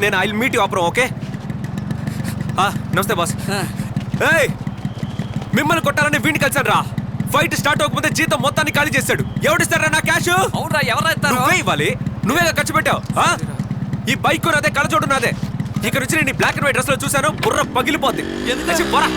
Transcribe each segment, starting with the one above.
నేను I will meet you అప్రో. Okay నమస్తే బాస్. మిమ్మల్ని కొట్టాలని వీడిని కలిసాను రా. ఫైట్ స్టార్ట్ అవ్వకపోతే జీతం మొత్తాన్ని ఖాళీ చేశాడు. ఎవడిస్తారా నా క్యాష్? అవునరా, ఎవరైతే ఇవ్వాలి. నువ్వేగా ఖర్చు పెట్టావు. ఈ బైక్ నాదే, కళ్ళజోడు నాదే. ఇక్కడ నుంచి నేను బ్లాక్ అండ్ వైట్ డ్రెస్ లో చూసాను, బుర్ర పగిలిపోద్ది. ఎందుకు పోరా.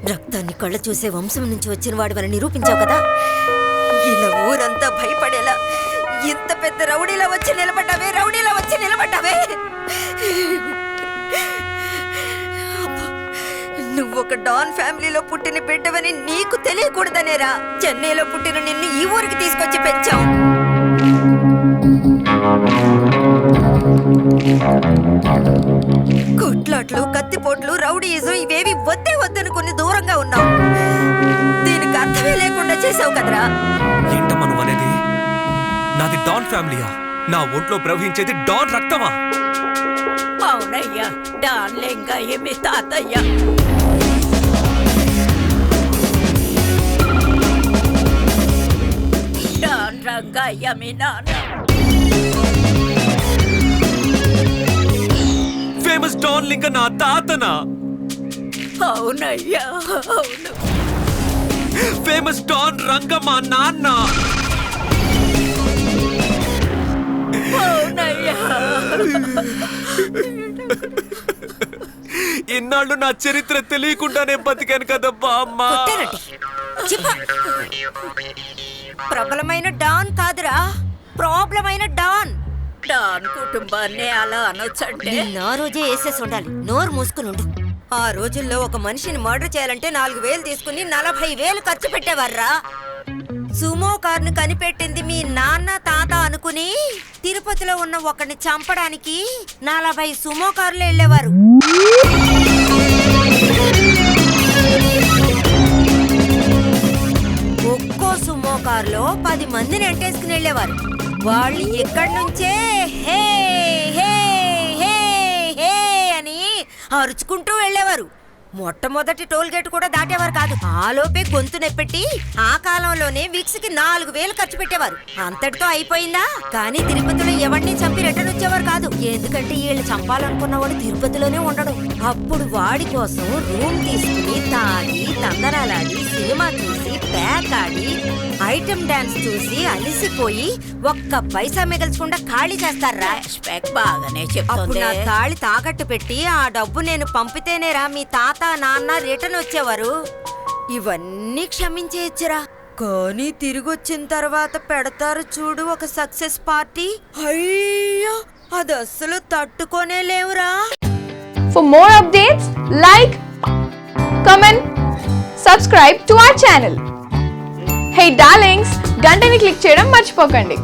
రక్తాన్ని కళ్ళ చూసే వంశం నుంచి వచ్చిన వాడివని నిరూపించావు కదా. ఇలా ఊరంతా భయపడేలా ఇంత పెద్ద రౌడీలా వచ్చి నిలబడ్డావే. నువ్వు ఒక డాన్ ఫ్యామిలీలో పుట్టిన బిడ్డవని నీకు తెలియకూడదనేరా చెన్నైలో పుట్టిన నిన్ను ఈ ఊరికి తీసుకొచ్చి పెంచాం. కొట్లాట్లు, కత్తిపోట్లు, రౌడీయిజం ఇవేవి వద్దనుకుని దూరంగా ఉన్నావు. దీనికి అర్థమే లేకుండా చేసావు కదరా. ఏంటమ్మా నువ్వు అనేది? నాది డాన్ ఫ్యామిలీయా? నా ఒంట్లో ప్రవహించేది డాన్ రక్తమా? అవునయ్యా, డాన్ లింగయ్య మీ తాతయ్య. డాన్ రంగయ్య మీ నాన్న. ఫేమస్ డాన్ లింగ నా తాతనా? అవునయ్యా, అవును. ఫేమస్ డాన్ రంగ మా నాన్న. అవునయ్యా. ఇన్నాళ్ళు నా చరిత్ర తెలియకుండానే బతికాను కదబ్బా అమ్మా. ప్రబలమైన డాన్ కాదురా, ప్రాబ్లమైన డాన్. డాన్ కుటుంబాన్ని అలా అనొచ్చంటే ఆ రోజే వేసేసి ఉండాలి. నోరు మూసుకుని ఉండు. ఆ రోజుల్లో ఒక మనిషిని మర్డర్ చేయాలంటే 4,000 తీసుకుని 40,000 ఖర్చు పెట్టేవారా. సుమో కార్ను కనిపెట్టింది మీ నాన్న తాత అనుకుని తిరుపతిలో ఉన్న ఒకరిని చంపడానికి 40 సుమో కార్లు వెళ్ళేవారు. ఒక్కో సుమో కారులో 10 మందిని ఎంటేసుకుని వెళ్ళేవారు. వాళ్ళు ఇక్కడి నుంచే హే హే హే హే అని అరుచుకుంటూ వెళ్ళేవారు. మొట్టమొదటి టోల్ గేట్ కూడా దాటేవారు కాదు. ఆలోపే గొంతు నెప్పెట్టి ఆ కాలంలోనే విక్స్కి 4,000 ఖర్చు పెట్టేవారు. అంతటితో అయిపోయిందా? కానీ తిరుపతిలో ఎవరిని చంపి రిటర్న్ వచ్చేవారు కాదు. ఎందుకంటే వీళ్ళు చంపాలనుకున్నవాడు తిరుపతిలోనే ఉండడు. అప్పుడు వాడి కోసం రూమ్ తీసుకుని తాగి తందనాలాడి సినిమా చూసి ప్యాక్ ఆడి ఐటమ్ డాన్స్ చూసి అలిసిపోయి ఒక్క పైసా మిగల్చకుండా ఖాళీ చేస్తారా. బాగానే చెప్తుంది. నా తాళి తాకట్టు పెట్టి ఆ డబ్బు నేను పంపితేనేరా మీ తాత నాన్న రిటర్న్ వచ్చేవారు. ఇవన్నీ క్షమించేయచ్చురా, కానీ తిరిగి వచ్చిన తర్వాత పెడతారు చూడు ఒక సక్సెస్ పార్టీ. అయ్యో అది అస్సలు తట్టుకోనే లేవురా. For more updates, like, comment, subscribe to our channel. Hey darlings, గంటని click చేయడం మర్చిపోకండి.